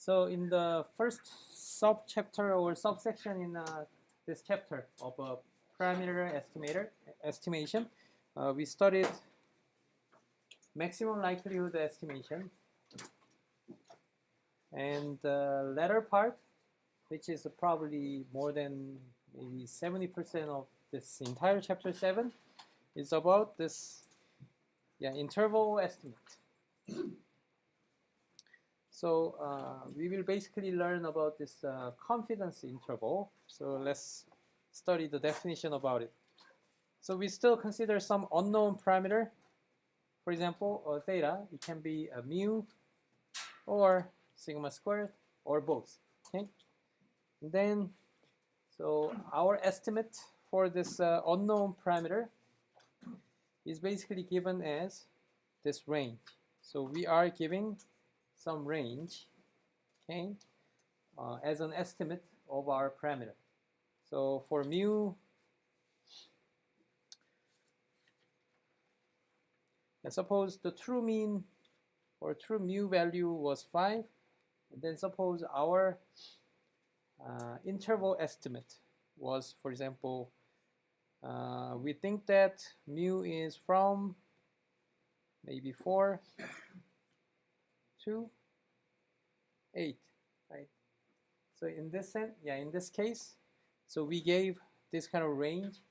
So in the first sub-chapter or subsection in this chapter of parameter estimation, we studied maximum likelihood estimation, and the latter part, which is probably more than maybe 70% of this entire chapter 7, is about this interval estimate. So we will basically learn about this confidence interval. So let's study the definition about it. So we still consider some unknown parameter. For example, theta, it can be a mu or sigma squared or both. Okay. And then, so our estimate for this unknown parameter is basically given as this range. So we are giving some range, okay, as an estimate of our parameter. So for mu, and suppose the true mean or true mu value was 5, and then suppose our interval estimate was, for example, we think that mu is from maybe 4 to 8, right? So in this sense, in this case, so we gave this kind of range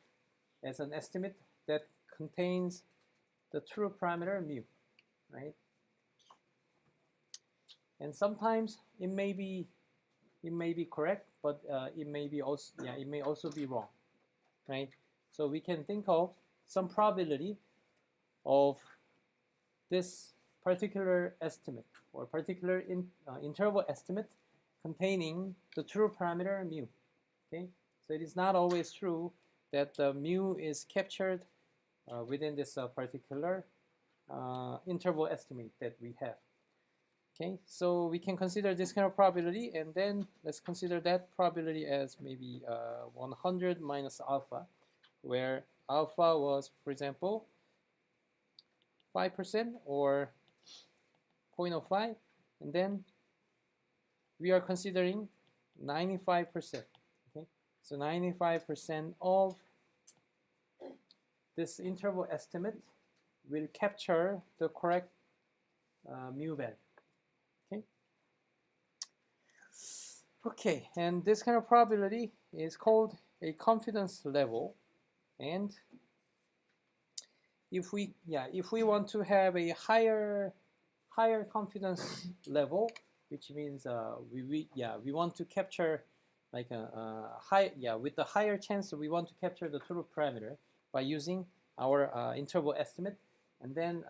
as an estimate that contains the true parameter mu, right? And sometimes it may be correct, but it may also be wrong, right? So we can think of some probability of this particular estimate or particular interval estimate containing the true parameter mu. Okay, so it is not always true that the mu is captured within this particular interval estimate that we have. Okay, so we can consider this kind of probability, and then let's consider that probability as maybe 100 minus alpha, where alpha was, for example, 5% or 0.05, and then we are considering 95%. Okay, so 95% of this interval estimate will capture the correct mu value. Okay, and this kind of probability is called a confidence level, and if we want to have a higher confidence level, which means we want to capture like with the higher chance, we want to capture the true parameter by using our interval estimate, and then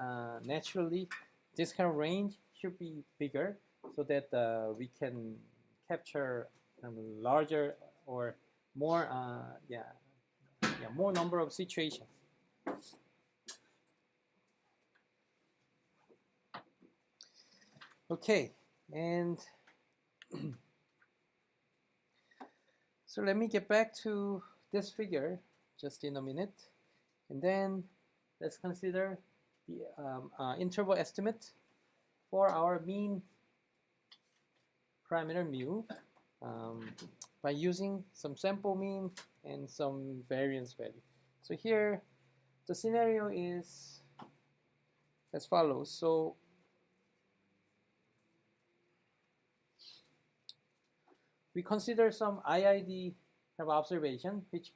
naturally this kind of range should be bigger so that we can capture larger or more more number of situations. Okay, and so let me get back to this figure just in a minute, and then let's consider the interval estimate for our mean parameter mu by using some sample mean and some variance value. So here the scenario is as follows. So we consider some IID kind of observation which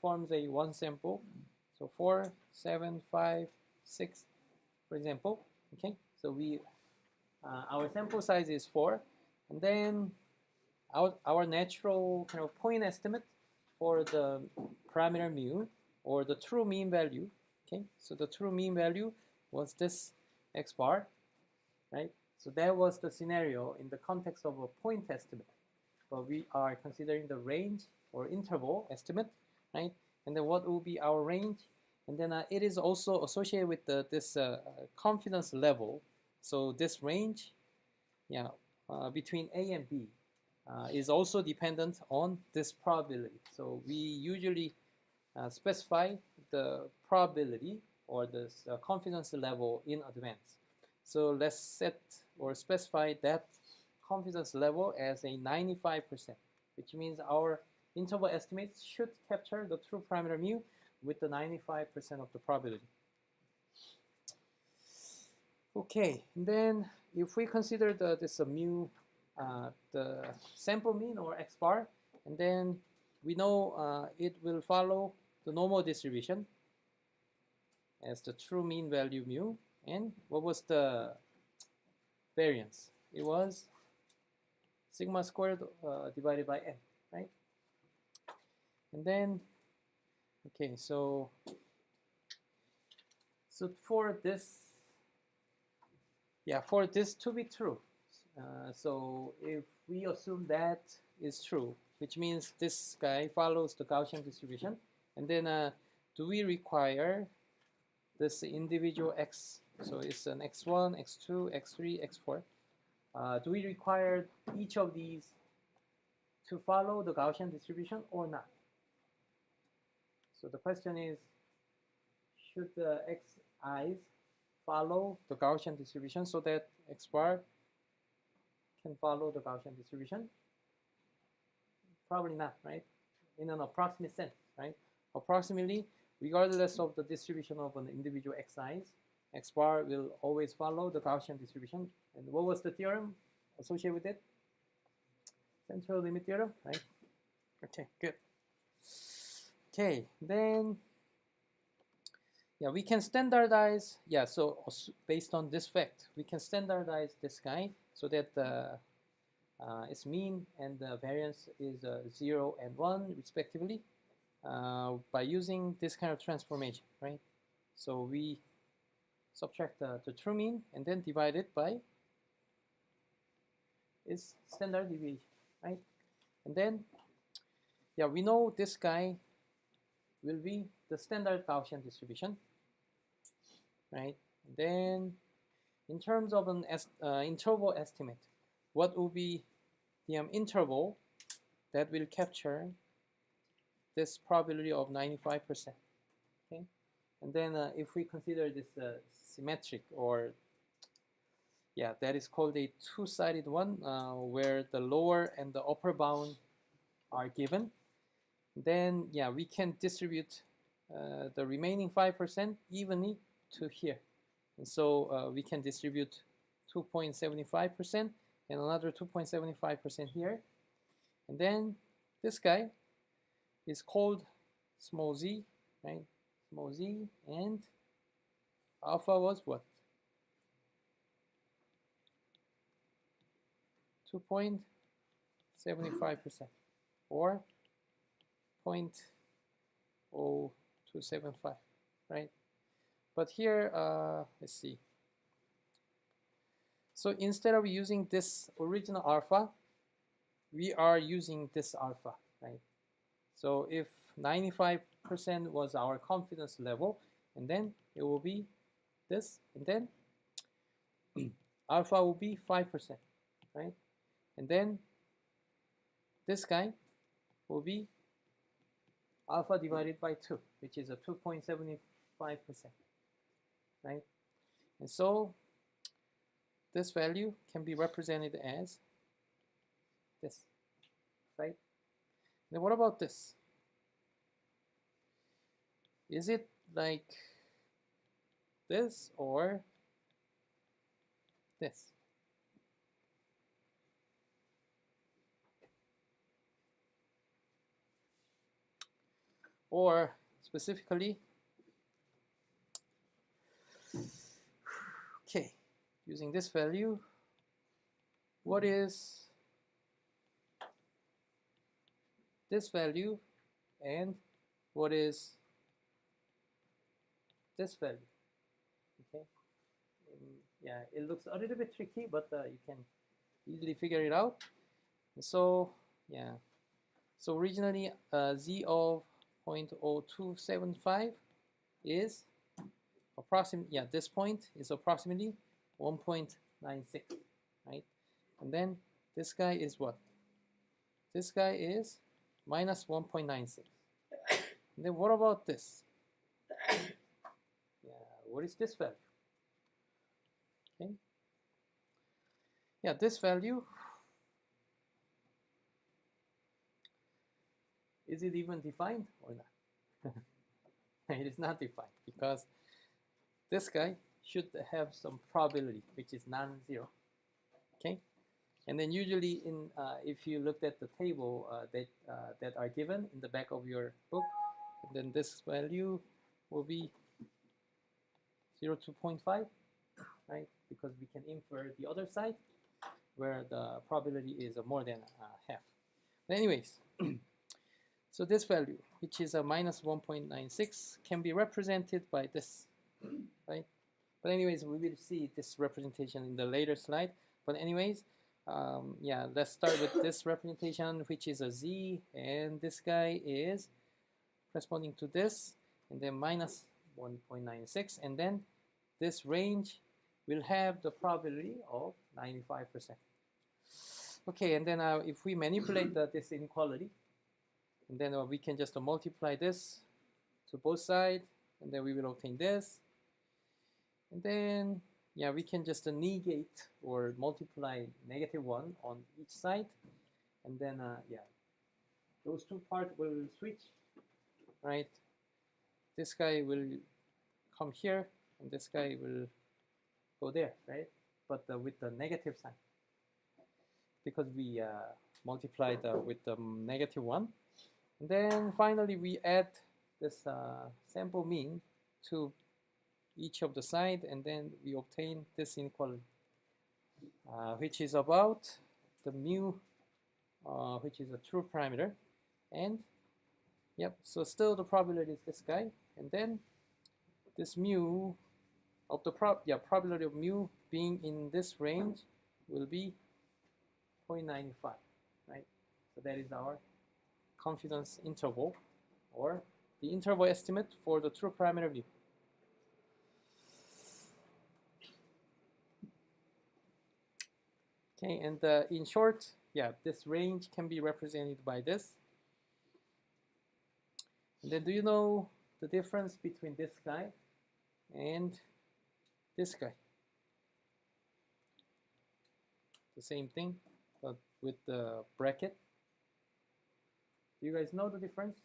forms a one sample. So 4, 7, 5, 6, for example. Okay, so we our sample size is 4, and then our natural kind of point estimate for the parameter mu or the true mean value. Okay, so the true mean value was this x bar, right? So that was the scenario in the context of a point estimate, but we are considering the range or interval estimate, right? And then what will be our range? And then it is also associated with this confidence level. So this range, between A and B is also dependent on this probability. So we usually specify the probability or this confidence level in advance. So let's set or specify that confidence level as a 95%, which means our interval estimates should capture the true parameter mu with the 95% of the probability. Okay, and then if we consider this mu, the sample mean or x bar, and then we know it will follow the normal distribution as the true mean value mu. And what was the variance? It was sigma squared divided by n, right? And then, okay, so for this, for this to be true, so if we assume that is true, which means this guy follows the Gaussian distribution, and then do we require this individual x? So it's an x1, x2, x3, x4. Do we require each of these to follow the Gaussian distribution or not? So the question is, should the xi's follow the Gaussian distribution so that x bar can follow the Gaussian distribution? Probably not, right? In an approximate sense, right? Approximately, regardless of the distribution of an individual xi's, x bar will always follow the Gaussian distribution. And what was the theorem associated with it? Central limit theorem, right? Okay, good. Okay, then, we can standardize, so based on this fact, we can standardize this guy so that its mean and the variance is 0 and 1 respectively by using this kind of transformation, right? So we subtract the true mean and then divide it by its standard deviation, right? And then, we know this guy will be the standard Gaussian distribution, right? And then, in terms of an interval estimate, what will be the interval that will capture this probability of 95%? Okay, and then if we consider this symmetric, or that is called a two-sided one, where the lower and the upper bound are given, then we can distribute the remaining 5% evenly to here. And so we can distribute 2.75% and another 2.75% here. And then this guy is called small z, right? Small z, and alpha was what? 2.75%, or 0.0275, right? But here, let's see. So instead of using this original alpha, we are using this alpha, right? So if 95% was our confidence level, and then it will be this, and then alpha will be 5%, right? And then this guy will be alpha divided by 2, which is a 2.75%, right? And so this value can be represented as this, right? Then what about this? Is it like this or this? Or specifically, okay, using this value, what is this value and what is this value? Okay, it looks a little bit tricky, but you can easily figure it out. And so so originally z of 0.0275 is approximately, this point is approximately 1.96, right? And then this guy is what? This guy is minus 1.96. And then what about this? What is this value? Okay. This value is it even defined or not? It is not defined because this guy should have some probability which is non-zero. Okay, and then usually in if you looked at the table that are given in the back of your book, then this value will be 0 to 0.5, right? Because we can infer the other side where the probability is more than half. But anyways, so this value, which is a minus 1.96, can be represented by this, right? But anyways, we will see this representation in the later slide. But anyways, yeah, let's start with this representation, which is a z, and this guy is corresponding to this, and then minus 1.96, and then this range will have the probability of 95%. Okay, and then if we manipulate this inequality, and then we can just multiply this to both sides, and then we will obtain this. And then, yeah, we can just negate or multiply -1 on each side. And then, yeah, those two parts will switch, right? This guy will come here, and this guy will go there, right? But with the negative sign, because we multiplied with the -1. And then finally, we add this sample mean to each of the side, and then we obtain this inequality, which is about the mu, which is a true parameter. And yep, so still the probability is this guy, and then this mu of the probability of mu being in this range will be 0.95, right? So that is our confidence interval, or the interval estimate for the true parameter mu. Okay, and in short, yeah, this range can be represented by this. And then do you know the difference between this guy and this guy? The same thing, but with the bracket. Do you guys know the difference?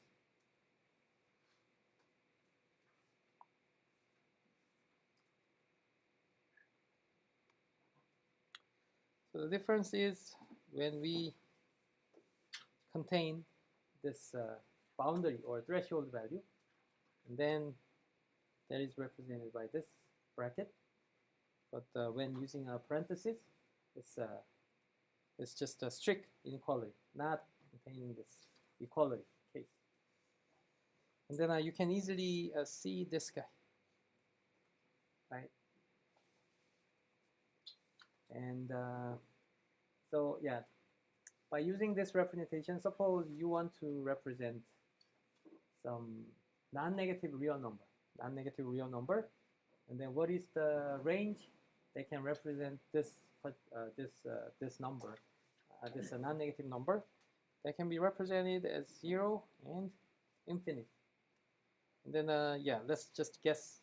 So the difference is when we contain this boundary or threshold value, and then that is represented by this bracket. But when using a parenthesis, it's just a strict inequality, not containing this equality case. And then you can easily see this guy, right? And so yeah, by using this representation, suppose you want to represent some non-negative real number, and then what is the range that can represent this this number, this non-negative number that can be represented as 0 and infinity. And then yeah, let's just guess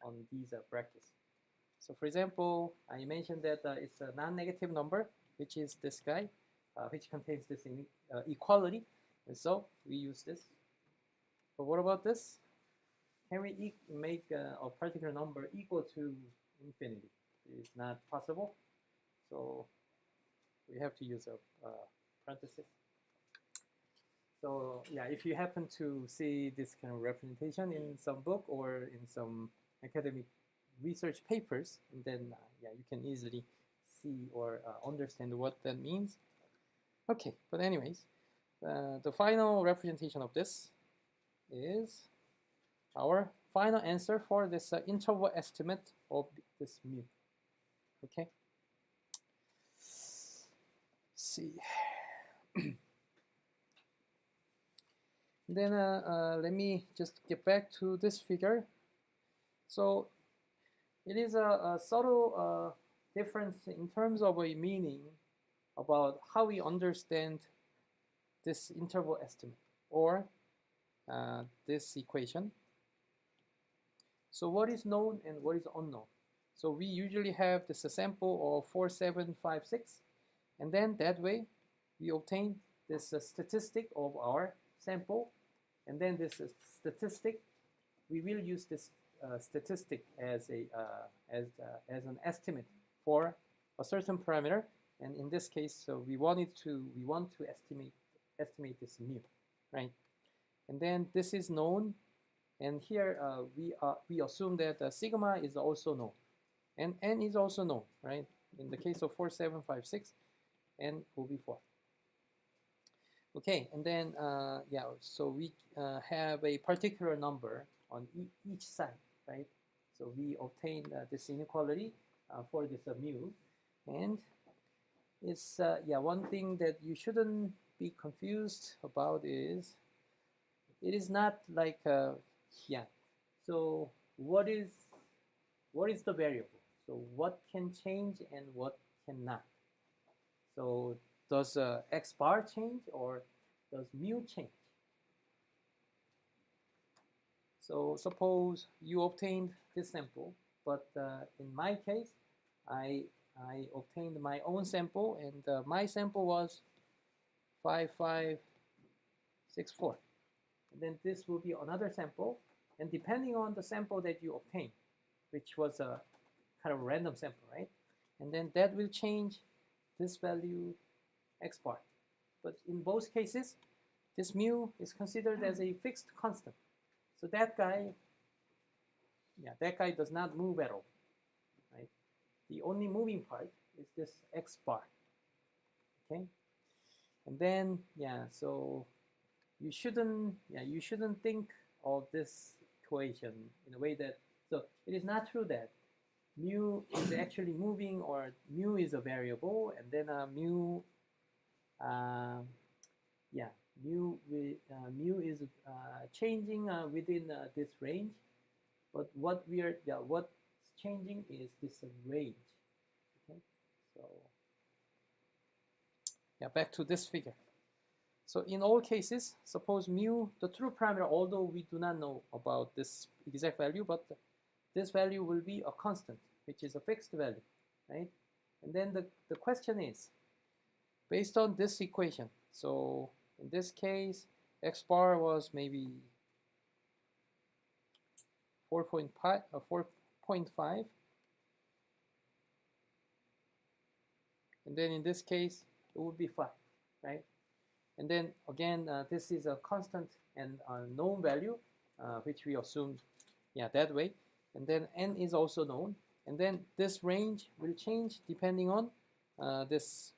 on these brackets. So for example, I mentioned that it's a non-negative number, which is this guy, which contains this equality, and so we use this. But what about this? Can we make a particular number equal to infinity? It's not possible, so we have to use a parenthesis. So yeah, if you happen to see this kind of representation in some book or in some academic research papers, then yeah, you can easily see or understand what that means. Okay, but anyways, the final representation of this is our final answer for this interval estimate of this mu. Okay. Let's see. Then let me just get back to this figure. So it is a subtle difference in terms of a meaning about how we understand this interval estimate or this equation. So what is known and what is unknown? So we usually have this sample of 4756, and then that way we obtain this statistic of our sample, and then this is statistic. We will use this statistic as an estimate for a certain parameter, and in this case, so we want to estimate this mu, right? And then this is known, and here we assume that sigma is also known, and n is also known, right? In the case of 4, 7, 5, 6, n will be 4. Okay, and then yeah, so we have a particular number on each side, right? So we obtain this inequality for this mu, and it's yeah, one thing that you shouldn't be confused about is it is not like yeah. So what is the variable? So what can change and what cannot? So does x bar change or does mu change? So suppose you obtained this sample, but in my case, I obtained my own sample, and my sample was 5564. And then this will be another sample, and depending on the sample that you obtain, which was a kind of random sample, right? And then that will change this value x bar. But in both cases, this mu is considered as a fixed constant. So that guy, yeah, that guy does not move at all, right? The only moving part is this x bar, okay? And then, yeah, so you shouldn't think of this equation in a way that, so it is not true that mu is actually moving or mu is a variable, and then mu, yeah, mu is changing within this range, but what's changing is this range. Okay, so yeah, back to this figure. So in all cases, suppose mu, the true parameter, although we do not know about this exact value, but this value will be a constant, which is a fixed value, right? And then the question is, based on this equation, so in this case, x bar was maybe 4.5, and then in this case, it would be 5, right? And then again, this is a constant and a known value, which we assumed, yeah, that way. And then n is also known. And then this range will change depending on this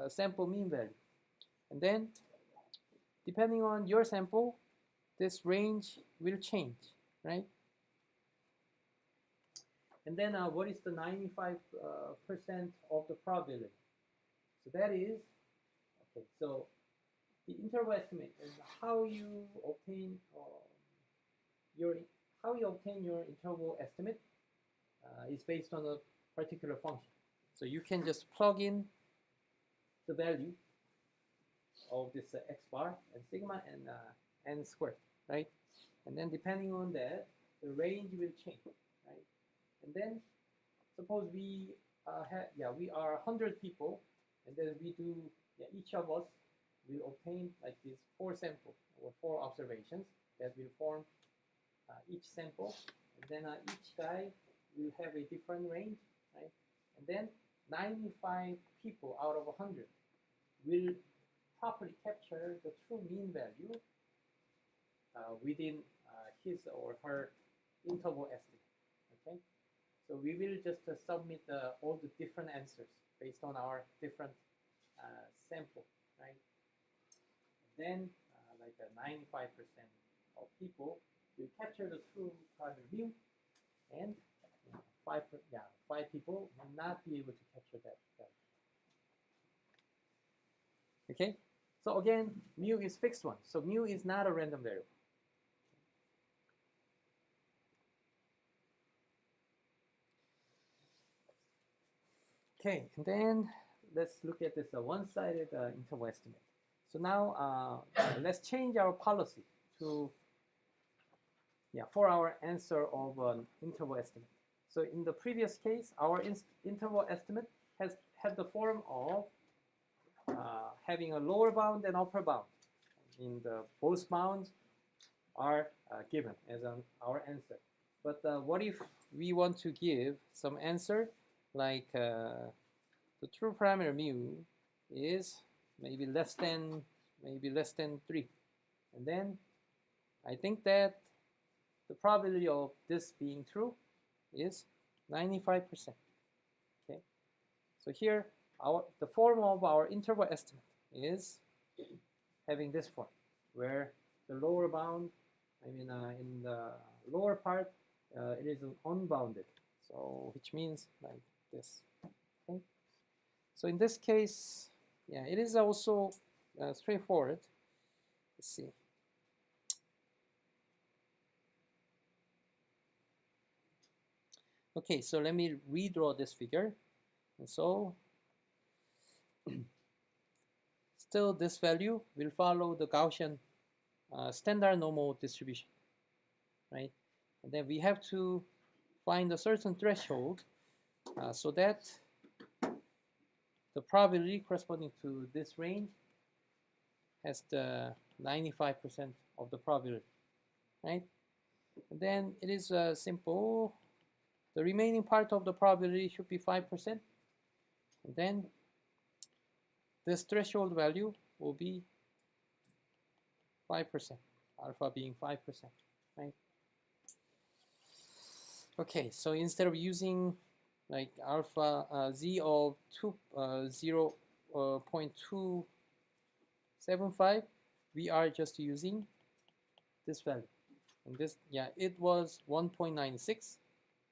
sample mean value. And then depending on your sample, this range will change, right? And then what is the 95% of the probability? So that is, okay, so the interval estimate is how you obtain your interval estimate is based on a particular function. So you can just plug in the value of this x bar and sigma and n squared, right? And then depending on that, the range will change, right? And then suppose we we are 100 people, and then we do, each of us will obtain like these 4 samples or 4 observations that will form each sample, and then each guy will have a different range, right? And then 95 people out of 100 will properly capture the true mean value within his or her interval estimate, okay? So we will just submit all the different answers based on our different sample, right? Then like 95% of people will capture the true primary mu, and 5 people will not be able to capture that value. Okay, so again, mu is fixed one, so mu is not a random variable. Okay, and then let's look at this one-sided interval estimate. So now let's change our policy to, for our answer of an interval estimate. So in the previous case, our interval estimate had the form of having a lower bound and upper bound. in the both bounds are given as our answer. But what if we want to give some answer like the true parameter mu is maybe less than 3, and then I think that the probability of this being true is 95%. Okay, so here the form of our interval estimate is having this form, where the lower bound, in the lower part, it is unbounded. So which means like this. Okay. So in this case, yeah, it is also straightforward. Let's see. Okay, so let me redraw this figure. And so still this value will follow the Gaussian standard normal distribution, right? And then we have to find a certain threshold so that the probability corresponding to this range has the 95% of the probability, right? And then it is simple. The remaining part of the probability should be 5%. And then this threshold value will be 5%, alpha being 5%, right? Okay, so instead of using like alpha z of 0.275, we are just using this value. And this, yeah, it was 1.96,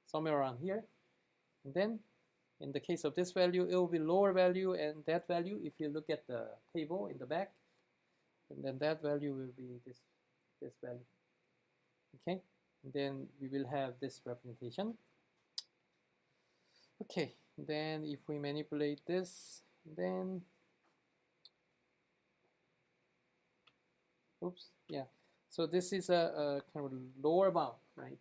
somewhere around here. And then in the case of this value, it will be lower value, and that value, if you look at the table in the back, and then that value will be this value. Okay, and then we will have this representation. Okay, then if we manipulate this, then oops, yeah. So this is a kind of lower bound, right?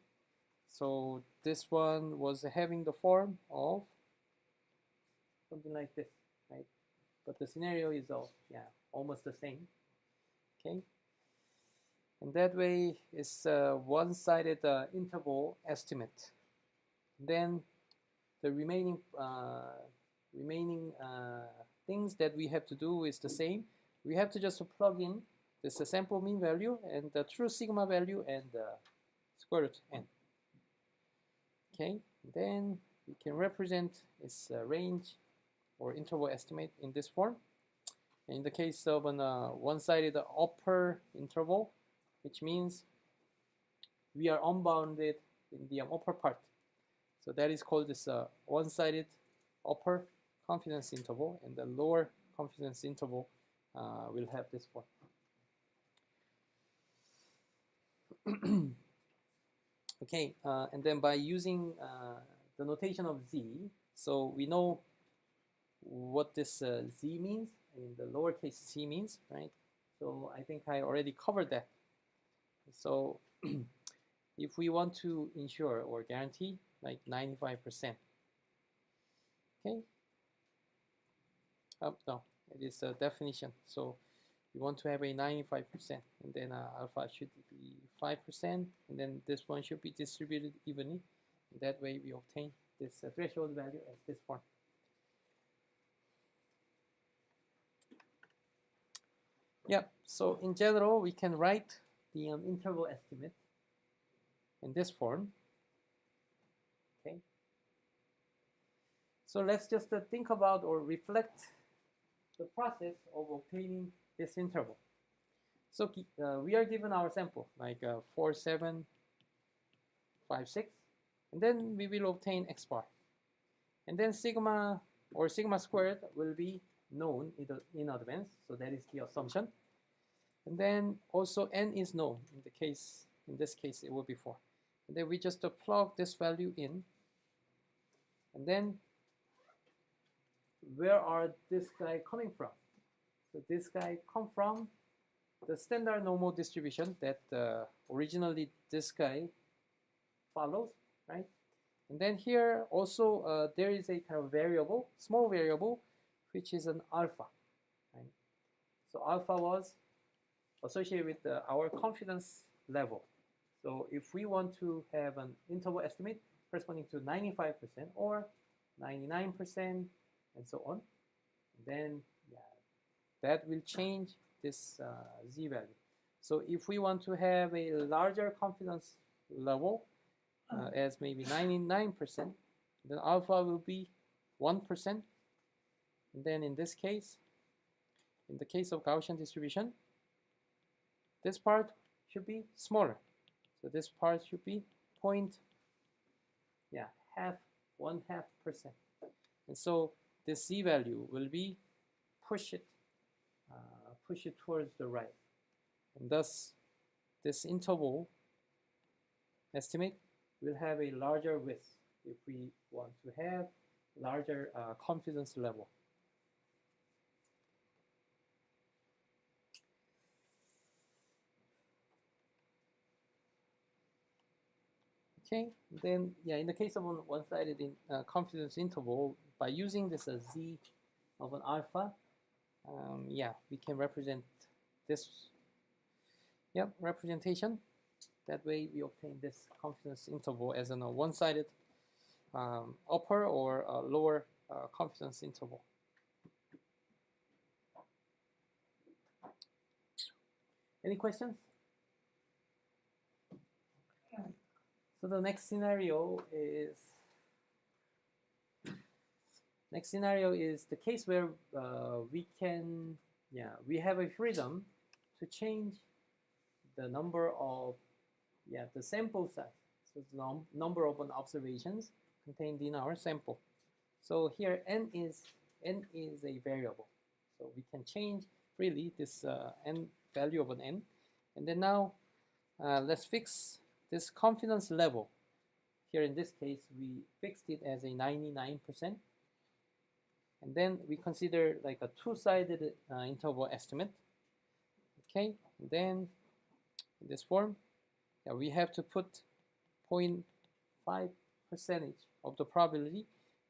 So this one was having the form of something like this, right? But the scenario is almost the same. Okay, and that way it's a one-sided interval estimate. Then the remaining things that we have to do is the same. We have to just plug in this sample mean value and the true sigma value and the square root n. Okay, then we can represent its range or interval estimate in this form. In the case of an one-sided upper interval, which means we are unbounded in the upper part. So that is called this one-sided upper confidence interval, and the lower confidence interval will have this form. Okay, and then by using the notation of z, so we know what this z means, and the lowercase c means, right? So I think I already covered that. So if we want to ensure or guarantee like 95%, okay? No, it is a definition. So we want to have a 95%, and then alpha should be 5%, and then this one should be distributed evenly. And that way we obtain this threshold value as this form. Yeah, so in general, we can write the interval estimate in this form. Okay. So let's just think about or reflect the process of obtaining this interval. So we are given our sample, like 4, 7, 5, 6, and then we will obtain x bar. And then sigma or sigma squared will be known in advance, so that is the assumption. And then also n is known. In this case, it will be 4. And then we just plug this value in, and then where are this guy coming from? So this guy come from the standard normal distribution that originally this guy follows, right? And then here also there is a kind of variable, small variable, which is an alpha, right? So alpha was associated with our confidence level. So if we want to have an interval estimate corresponding to 95% or 99% and so on, then that will change this z value. So if we want to have a larger confidence level as maybe 99%, then alpha will be 1%. And then in this case, in the case of Gaussian distribution, this part should be smaller. So this part should be half, 1/2%. And so this z value will be push it towards the right. And thus, this interval estimate will have a larger width if we want to have larger confidence level. Okay, then in the case of a one-sided confidence interval, by using this z of an alpha, we can represent this representation. That way we obtain this confidence interval as a one-sided upper or lower confidence interval. Any questions? So the next scenario is the case where we have a freedom to change the number of the sample size, so the number of observations contained in our sample. So here n is a variable, so we can change freely this n value of an n. And then now let's fix this confidence level. Here in this case, we fixed it as a 99%. And then we consider like a two-sided interval estimate. Okay, and then in this form, we have to put 0.5% of the probability,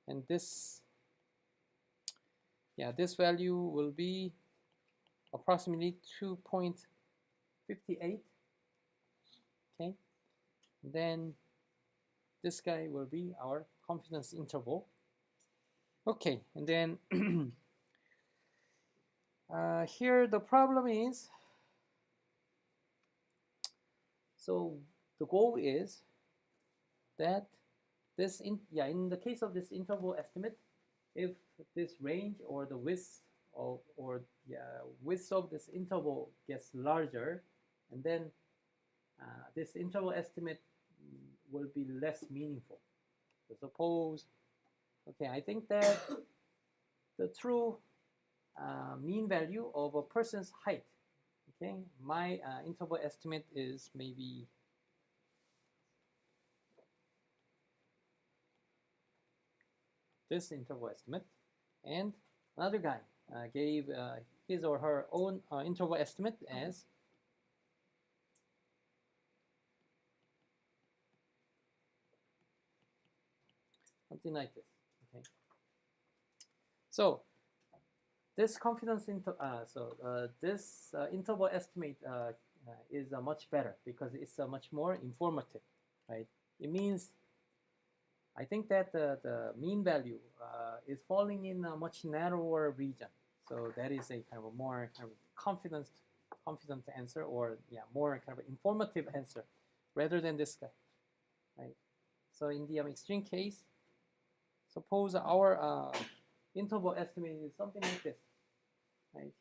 and this value will be approximately 2.58. Okay, and then this guy will be our confidence interval. Okay, and then here the problem is, so the goal is that this in the case of this interval estimate, if this range or the width of width of this interval gets larger, and then this interval estimate will be less meaningful. So suppose, okay, I think that the true mean value of a person's height, okay, my interval estimate is maybe this interval estimate, and another guy gave his or her own interval estimate as something like this. Okay. So this confidence interval estimate is much better because it's much more informative, right? It means I think that the mean value is falling in a much narrower region. So that is a kind of a more kind of confident answer, or more kind of informative answer, rather than this guy, right? So in the extreme case, suppose our interval estimate is something like this, right?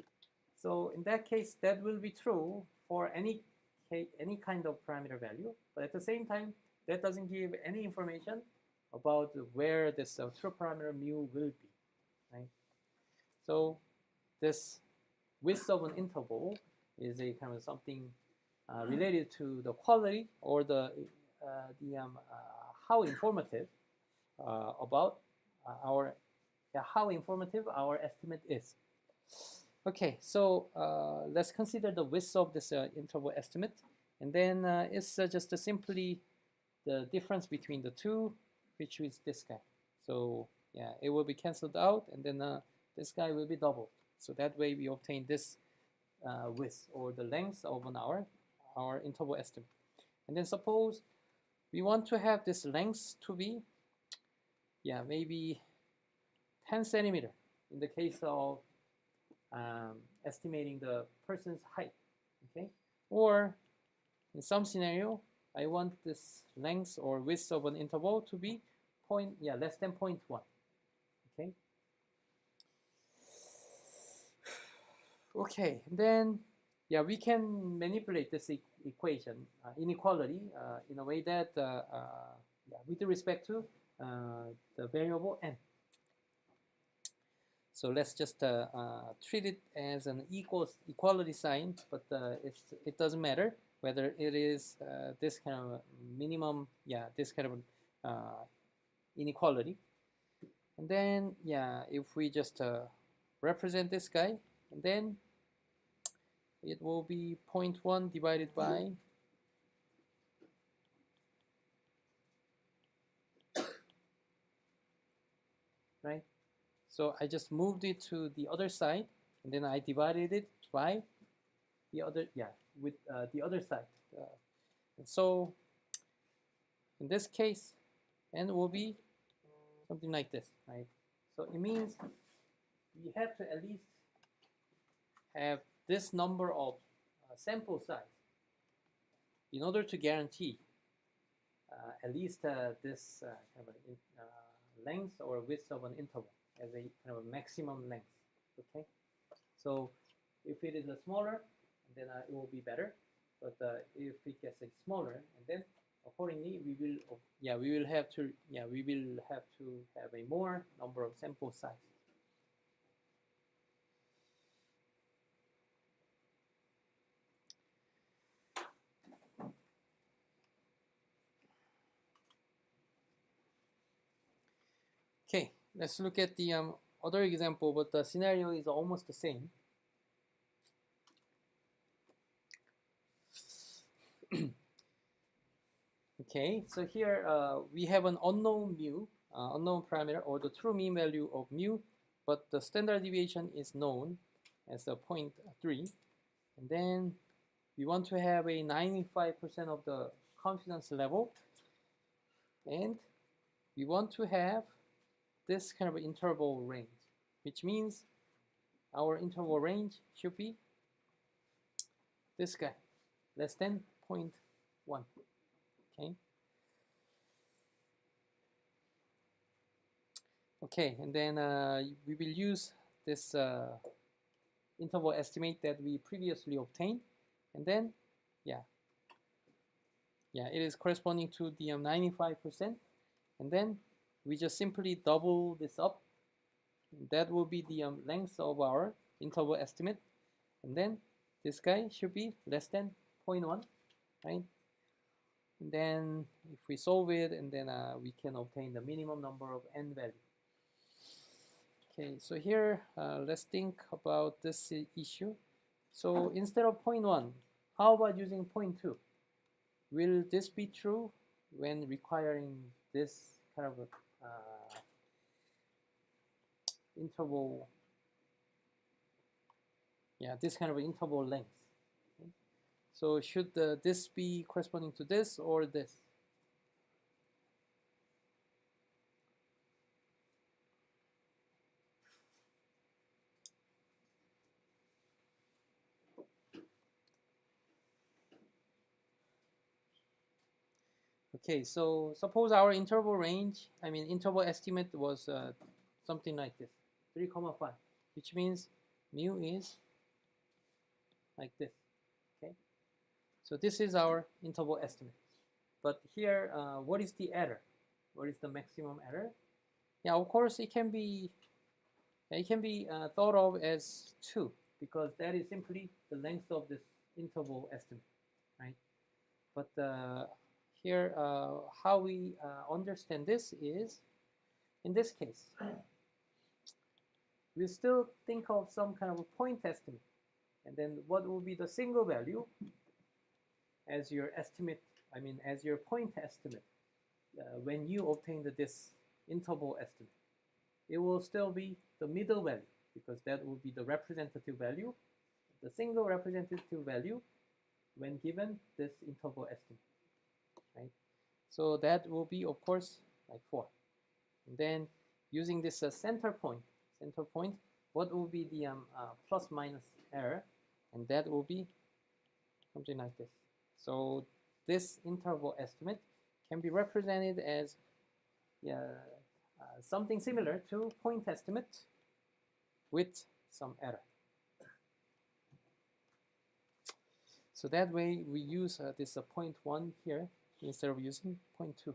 So in that case, that will be true for any kind of parameter value, but at the same time, that doesn't give any information about where this true parameter mu will be, right? So this width of an interval is a kind of something related to the quality or the how informative about how informative our estimate is. Okay, so let's consider the width of this interval estimate, and then it's just simply the difference between the two, which is this guy. So it will be cancelled out, and then this guy will be doubled. So that way we obtain this width or the length of our interval estimate. And then suppose we want to have this length to be, maybe 10 centimeter in the case of estimating the person's height, okay? Or in some scenario, I want this length or width of an interval to be less than 0.1, okay? Okay, then we can manipulate this equation, inequality, in a way that with respect to the variable n. So let's just treat it as an equality sign, but it doesn't matter whether it is this kind of minimum, this kind of inequality. And then, if we just represent this guy, and then it will be 0.1 divided by right? So I just moved it to the other side, and then I divided it by the other, with the other side. And so in this case, n will be something like this, right? So it means we have to at least have this number of sample size in order to guarantee at least this kind of length or width of an interval as a kind of a maximum length. Okay, so if it is a smaller, then it will be better. But if it gets a smaller, and then accordingly we will have to have a more number of sample size. Okay, let's look at the other example, but the scenario is almost the same. Okay, so here we have an unknown mu, unknown parameter, or the true mean value of mu, but the standard deviation is known as a 0.3, and then we want to have a 95% of the confidence level, and we want to have this kind of interval range, which means our interval range should be this guy, less than 0.1. Okay. Okay, and then we will use this interval estimate that we previously obtained, and then it is corresponding to the 95%, and then we just simply double this up. That will be the length of our interval estimate, and then this guy should be less than 0.1, right? And then if we solve it, and then we can obtain the minimum number of n value. Okay, so here let's think about this issue. So instead of 0.1, how about using 0.2? Will this be true when requiring this kind of interval? This kind of interval length. Okay. So should this be corresponding to this or this? Okay, so suppose our interval range, interval estimate was something like this, 3,5, which means mu is like this, okay? So this is our interval estimate. But here, what is the error? What is the maximum error? Yeah, of course, it can be thought of as 2, because that is simply the length of this interval estimate, right? But here, how we understand this is, in this case, we still think of some kind of a point estimate, and then what will be the single value as your estimate, as your point estimate when you obtain this interval estimate. It will still be the middle value, because that will be the representative value. the single representative value when given this interval estimate, right? So that will be, of course, like 4. And then using this center point, what will be the plus minus error? And that will be something like this. So this interval estimate can be represented as something similar to point estimate with some error. So that way we use this 0.1 here instead of using 0.2.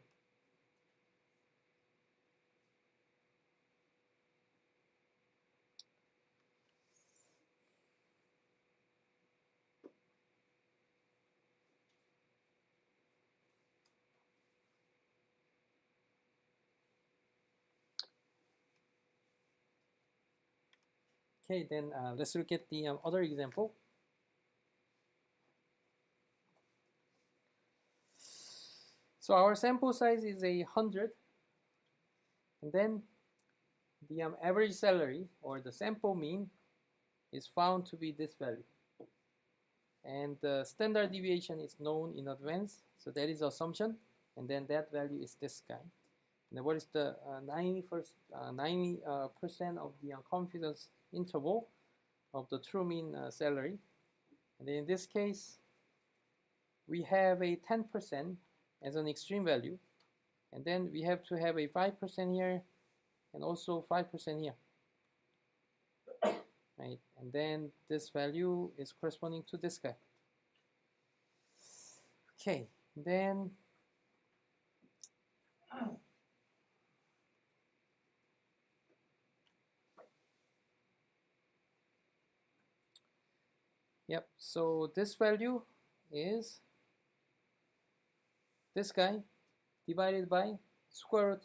Okay, then let's look at the other example. So our sample size is 100, and then the average salary or the sample mean is found to be this value. And the standard deviation is known in advance, so that is assumption, and then that value is this guy. And then what is the 90% of the confidence interval of the true mean salary? And then in this case, we have a 10% as an extreme value, and then we have to have a 5% here and also 5% here, right? And then this value is corresponding to this guy. Okay, then yep, so this value is this guy divided by square root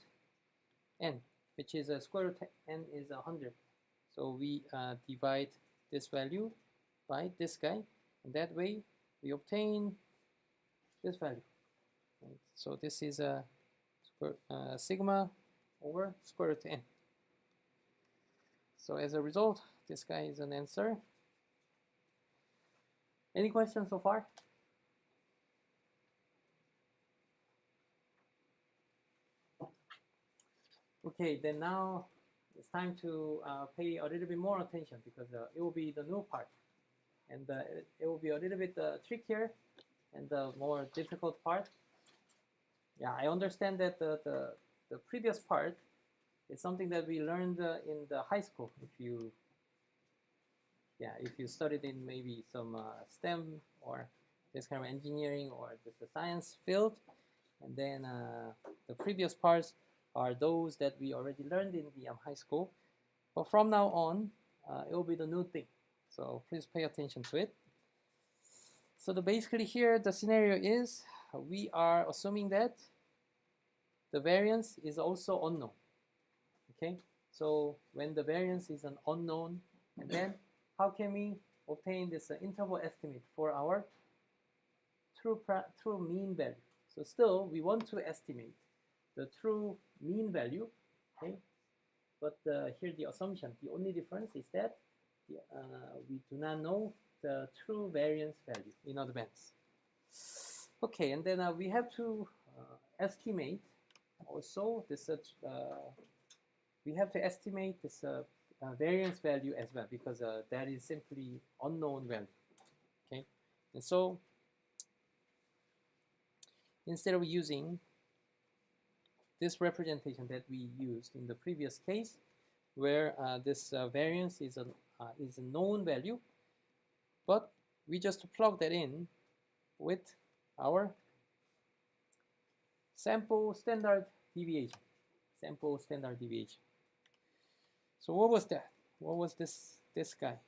n, which is square root n is 100. So we divide this value by this guy, and that way we obtain this value. Right? So this is a sigma over square root n. So as a result, this guy is an answer. Any questions so far? Okay, then now it's time to pay a little bit more attention, because it will be the new part, and it will be a little bit trickier and the more difficult part. Yeah, I understand that the previous part is something that we learned in the high school. If you studied in maybe some STEM or this kind of engineering or the science field, and then the previous parts are those that we already learned in the high school. But from now on, it will be the new thing. So please pay attention to it. So basically here, the scenario is we are assuming that the variance is also unknown. Okay, so when the variance is an unknown, and then how can we obtain this interval estimate for our true mean value? So still, we want to estimate the true mean value, okay? But here the assumption, the only difference is that we do not know the true variance value in advance. Okay, and then we have to estimate also this. We have to estimate this variance value as well, because that is simply unknown value. Okay, and so instead of using this representation that we used in the previous case, where this variance is a known value, but we just plug that in with our sample standard deviation. So what was that? What was this guy?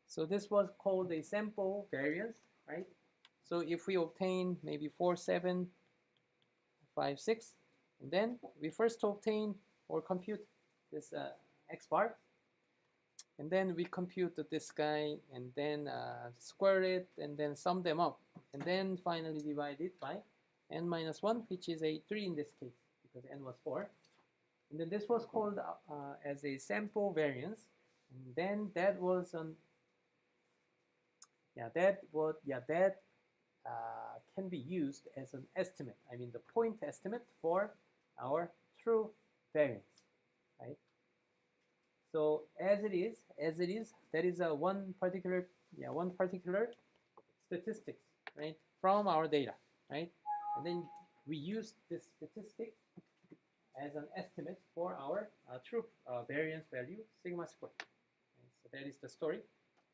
So this was called a sample variance, right? So if we obtain maybe 4, 7, 5, 6, and then we first obtain or compute this x bar, and then we compute this guy, and then square it, and then sum them up, and then finally divide it by n minus 1, which is a 3 in this case, because n was 4. And then this was called as a sample variance, and then that was that can be used as an estimate. I mean the point estimate for our true variance, right? So as it is, that is a one particular statistics, right, from our data, right? And then we use this statistic as an estimate for our true variance value, sigma squared. Right? So that is the story.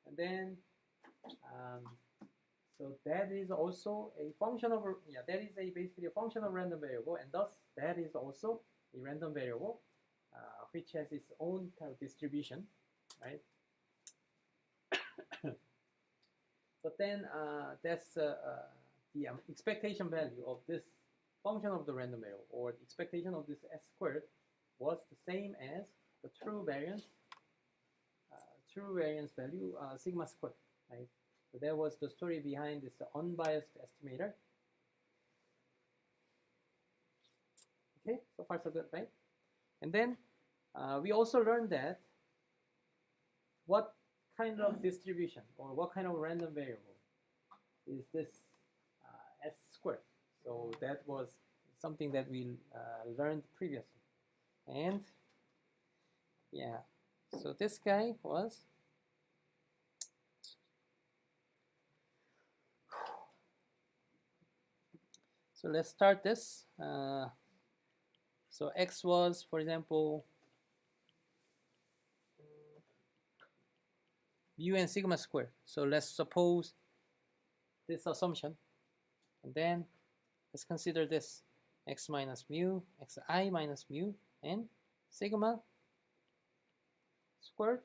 And then, so that is also a function of, that is basically a function of random variable, and thus that is also a random variable which has its own kind of distribution, right? But then that's the expectation value of this function of the random variable, or the expectation of this s squared, was the same as the true variance value sigma squared, right? So that was the story behind this unbiased estimator. Okay, so far so good, right? And then we also learned that what kind of distribution or what kind of random variable is this s squared. So that was something that we learned previously. And yeah, so this guy was, so let's start this. So x was, for example, mu and sigma squared. So let's suppose this assumption, and then let's consider this x minus mu, xi minus mu, and sigma squared,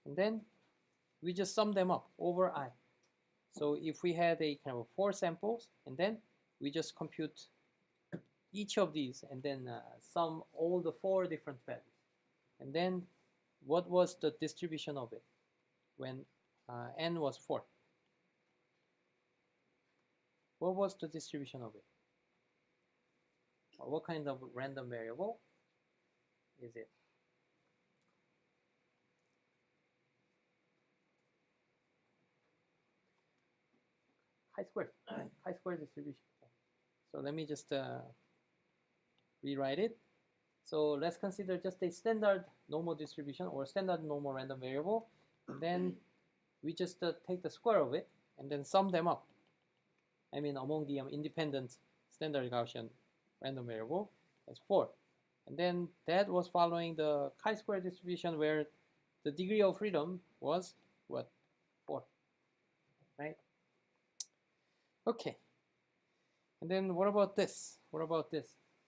and then we just sum them up over I. So if we had a kind of 4 samples, and then we just compute each of these, and then sum all the 4 different values, and then what was the distribution of it when n was 4? What was the distribution of it? What kind of random variable is it? Chi-square distribution. So let me just rewrite it. So let's consider just a standard normal distribution or standard normal random variable, and then we just take the square of it and then sum them up. I mean, among the independent standard Gaussian random variable as 4. And then that was following the chi-square distribution where the degree of freedom was what? 4, right? Okay. And then what about this?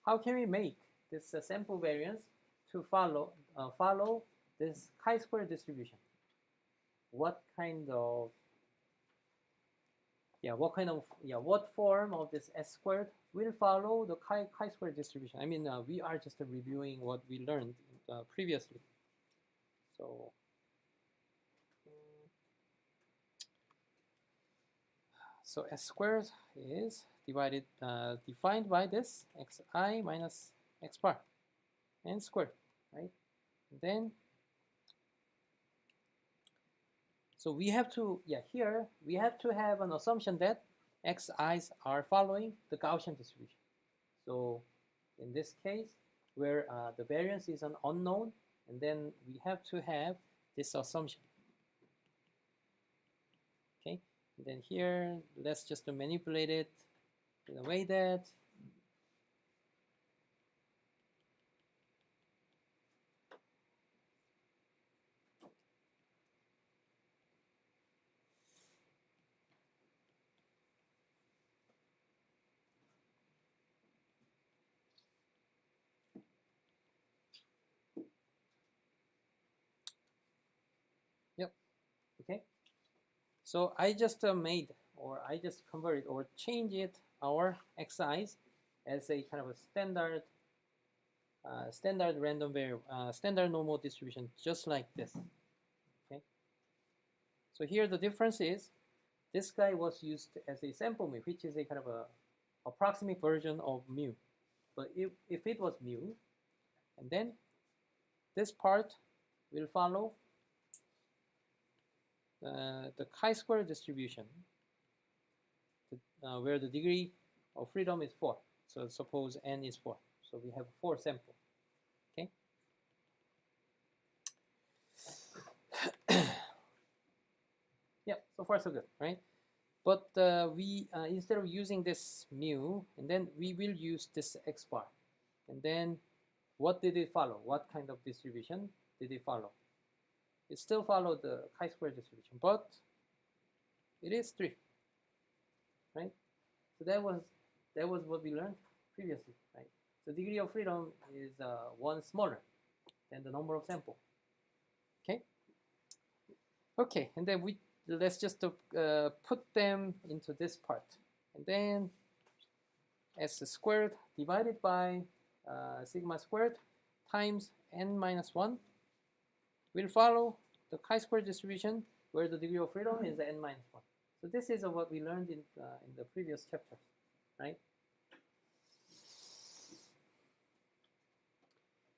How can we make this sample variance to follow this chi-square distribution? What form of this s squared will follow the chi-square distribution? I mean, we are just reviewing what we learned previously. So s squared is defined by this xi minus x bar and squared, right? And then, so we have to, here we have to have an assumption that xi's are following the Gaussian distribution. So in this case, where the variance is an unknown, and then we have to have this assumption. Okay, and then here, let's just manipulate it in a way that okay. So I just made, or I just converted or changed it, our xi's as a kind of a standard random variable, standard normal distribution, just like this. Okay. So here the difference is this guy was used as a sample mu, which is a kind of a approximate version of mu. But if it was mu, and then this part will follow the chi-square distribution, where the degree of freedom is 4. So suppose n is 4. So we have 4 samples. Okay. Yeah, so far so good, right? But we instead of using this mu, and then we will use this x bar. And then what did it follow? What kind of distribution did it follow? It still followed the chi-square distribution, but it is 3, right? So that was what we learned previously, right? So degree of freedom is 1 smaller than the number of samples. Okay. Okay, and then let's just put them into this part, and then s squared divided by sigma squared times n minus 1 will follow the chi-square distribution, where the degree of freedom is n minus 1. So this is what we learned in the previous chapters, right?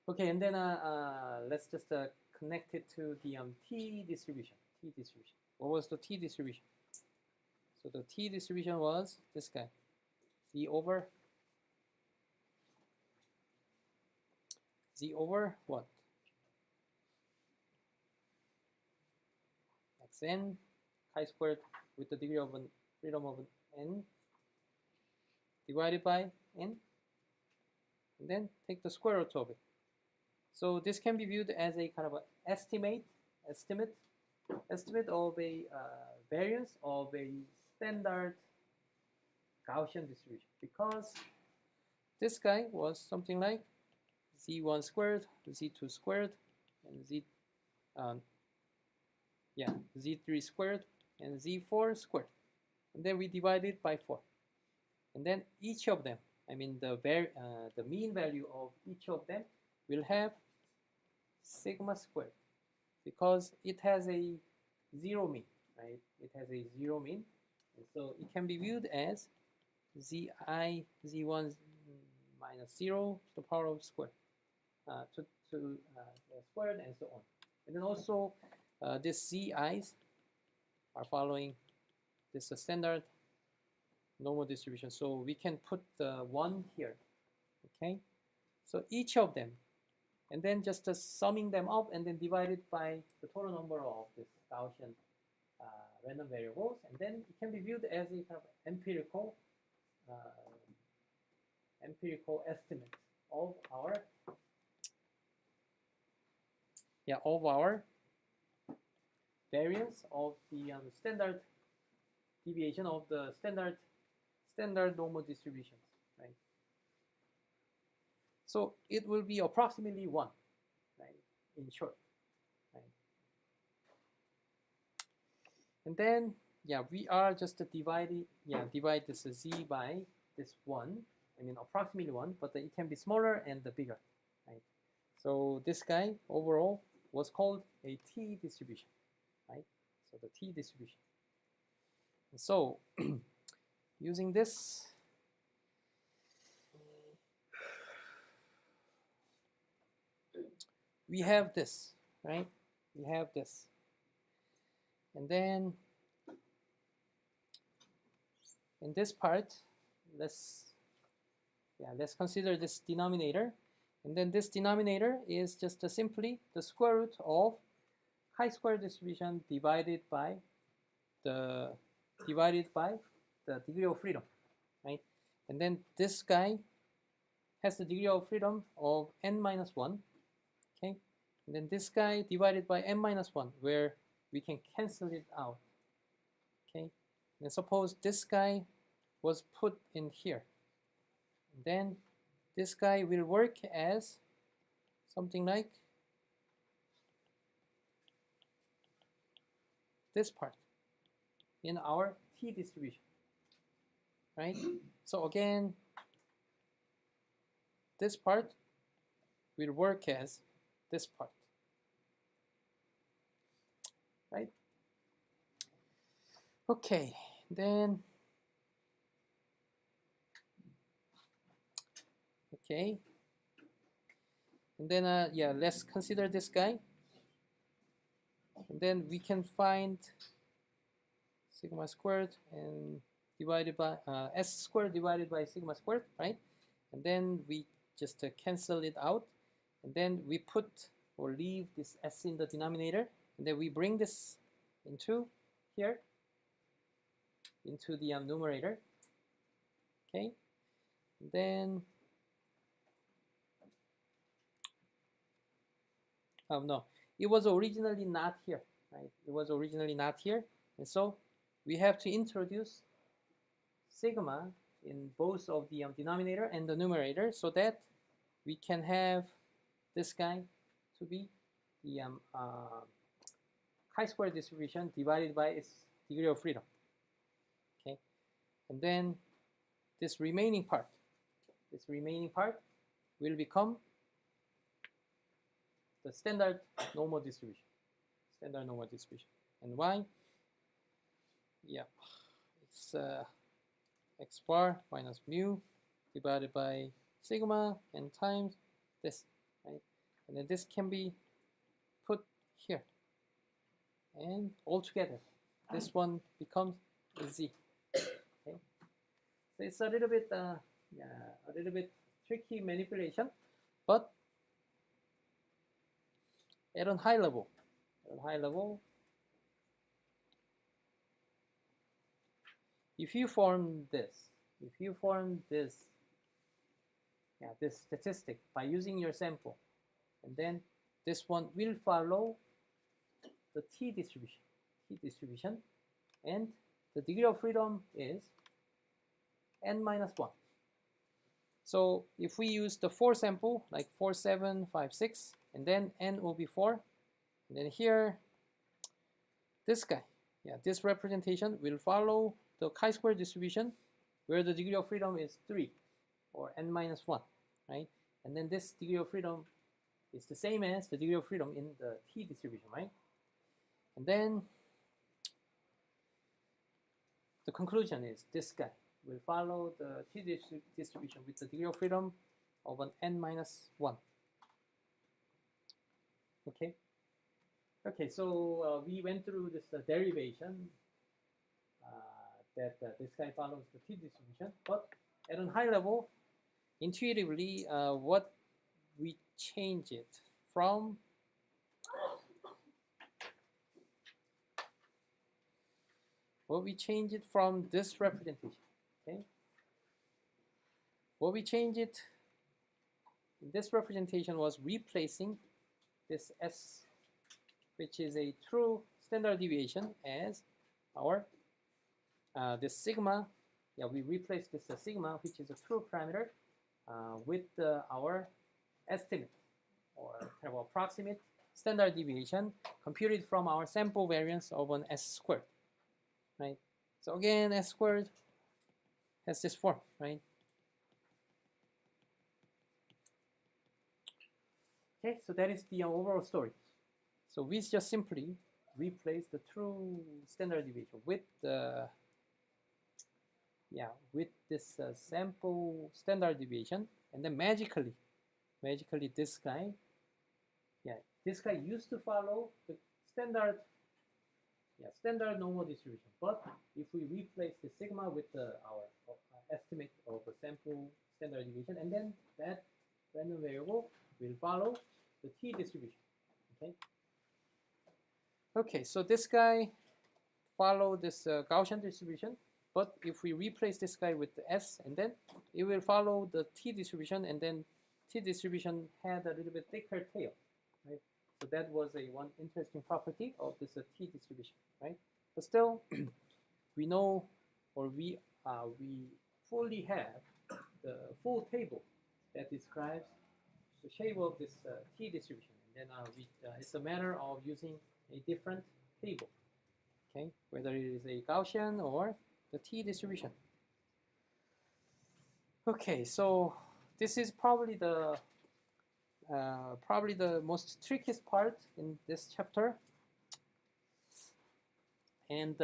Okay, and then let's just connect it to the t distribution. What was the t distribution? So the t distribution was this guy, z over what? Xn chi-squared with the degree of freedom of n divided by n, and then take the square root of it. So this can be viewed as a kind of an estimate of a variance of a standard Gaussian distribution, because this guy was something like z1 squared, z2 squared, and z3 squared, and z4 squared, and then we divide it by 4, and then each of them, I mean the mean value of each of them will have sigma squared, because it has a 0 mean, right? It has a 0 mean, and so it can be viewed as z1 minus 0 to the power of square, squared, and so on. And then also these zi's are following this standard normal distribution, so we can put the 1 here. Okay, so each of them, and then just summing them up and then divided by the total number of this Gaussian random variables, and then it can be viewed as a kind of empirical estimate of our variance of the standard deviation of the standard normal distributions, right? So it will be approximately 1, right, in short, right? And then, we are just divide this z by this 1, I mean approximately 1, but it can be smaller and bigger, right? So this guy overall was called a t distribution, right? So the t distribution. And so using this, we have this, right? We have this. And then in this part, let's consider this denominator. And then this denominator is just simply the square root of chi-square distribution divided by the degree of freedom, right? And then this guy has the degree of freedom of n minus 1, okay? And then this guy divided by n minus 1, where we can cancel it out, okay? And suppose this guy was put in here, and then this guy will work as something like this part in our t distribution, right? So again, this part will work as this part, right? Okay, then and then let's consider this guy, and then we can find sigma squared and divided by s squared divided by sigma squared, right? And then we just cancel it out, and then we put or leave this s in the denominator, and then we bring this into here, into the numerator. Okay, and then oh no, it was originally not here, right? It was originally not here, and so we have to introduce sigma in both of the denominator and the numerator, so that we can have this guy to be the chi-square distribution divided by its degree of freedom. Okay, and then this remaining part will become the standard normal distribution. Standard normal distribution. And why? Yeah, it's x bar minus mu divided by sigma and times this, right? And then this can be put here, and altogether this one becomes z. Okay, so it's a little bit tricky manipulation, but at a high level, if you form this, this statistic by using your sample, and then this one will follow the t distribution, and the degree of freedom is n minus 1. So if we use the 4 sample, like 4, 7, 5, 6, and then n will be 4, and then here, this guy, this representation will follow the chi-square distribution, where the degree of freedom is 3, or n minus 1, right? And then this degree of freedom is the same as the degree of freedom in the t distribution, right? And then the conclusion is this guy will follow the t distribution with the degree of freedom of an n minus 1. Okay, so we went through this derivation that this guy follows the t distribution, but at a high level, intuitively, what we change it from this representation. Okay, what we change it in this representation was replacing this s, which is a true standard deviation, as our this sigma. We replace this sigma, which is a true parameter, with our estimate, or kind of approximate standard deviation computed from our sample variance of an s squared, right? So again, s squared has this form, right? Okay, so that is the overall story. So we just simply replace the true standard deviation with the with this sample standard deviation, and then magically this guy used to follow the standard normal distribution, but if we replace the sigma with our estimate of the sample standard deviation, and then that random variable will follow the t distribution. Okay, so this guy follow this Gaussian distribution, but if we replace this guy with the s, and then it will follow the t distribution, and then t distribution had a little bit thicker tail, right? So that was one interesting property of this t distribution, right? But still, we know, or we fully have the full table that describes the shape of this t distribution, and then it's a matter of using a different table, okay, whether it is a Gaussian or the t distribution. Okay, so this is probably the most trickiest part in this chapter, and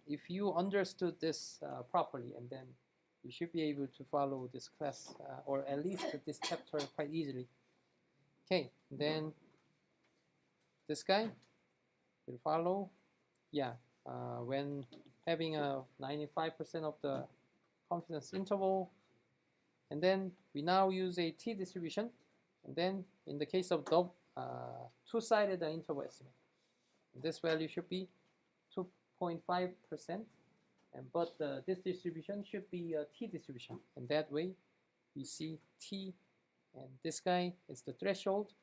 if you understood this properly, and then you should be able to follow this class, or at least this chapter, quite easily. Okay, then this guy will follow, when having a 95% of the confidence interval. And then we now use a t distribution. And then in the case of two-sided interval estimate, this value should be 2.5%. But this distribution should be a t distribution. And that way, we see t, and this guy is the threshold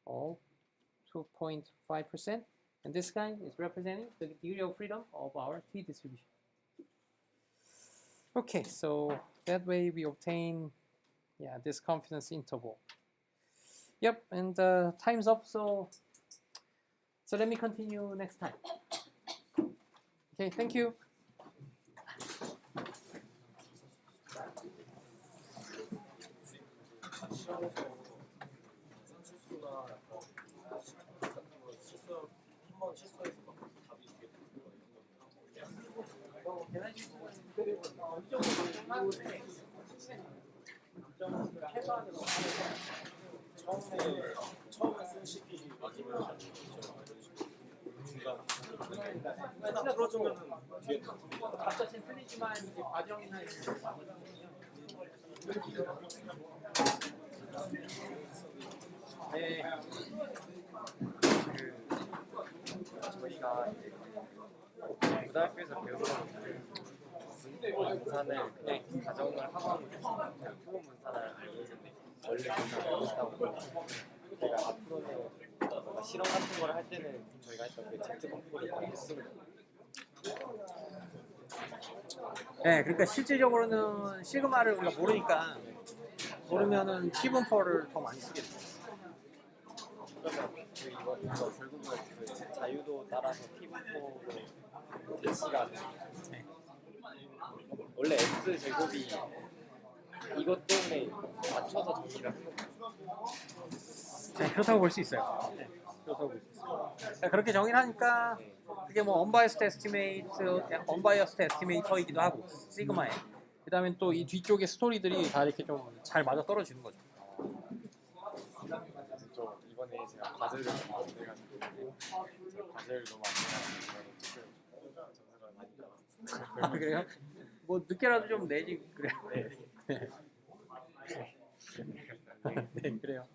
of 2.5%. And this guy is representing the degree of freedom of our t distribution. Okay, so that way we obtain this confidence interval. Yep, and time's up, so let me continue next time. Okay, thank you. 처음에 쓴 시기 맞으면 중간 풀어주면은 뒤에 답자ችን 틀리지만 이제 과정이나 이런 거 맞거든요. 네. 저희가 이제 고등학교에서 배우는 문산을 가정을 하고 표본 문산을 알고 있는데 원래 문산을 배웠다 보니까 저희가 앞으로는 뭔가 실험 같은 걸 할 때는 저희가 했던 그 Z 분포를 다 쓰는 거예요. 네, 그러니까 실질적으로는 시그마를 우리가 모르면은 T 분포를 더 많이 쓰게 돼요. 그러면 이거 결국은 그 자유도 따라서 T 분포로 대치가 네. 원래 S 제곱이 이것 때문에 맞춰서 정리를 한 거예요. 네, 그렇다고 볼 수 있어요. 네, 그렇다고 볼 수 있어요. 네, 그렇게 정의를 하니까 그게 뭐 unbiased estimator이기도 하고 시그마에. 그다음에 또 이 뒤쪽의 스토리들이 다 이렇게 좀 잘 맞아 떨어지는 거죠. 저 이번에 제가 과제를 너무 안 돼가지고 제가 과제를 너무 안 돼가지고 점수를 많이 나왔어요. 아, 그래요? 뭐 늦게라도 좀 내지 그래요. 네. 네, 그래요.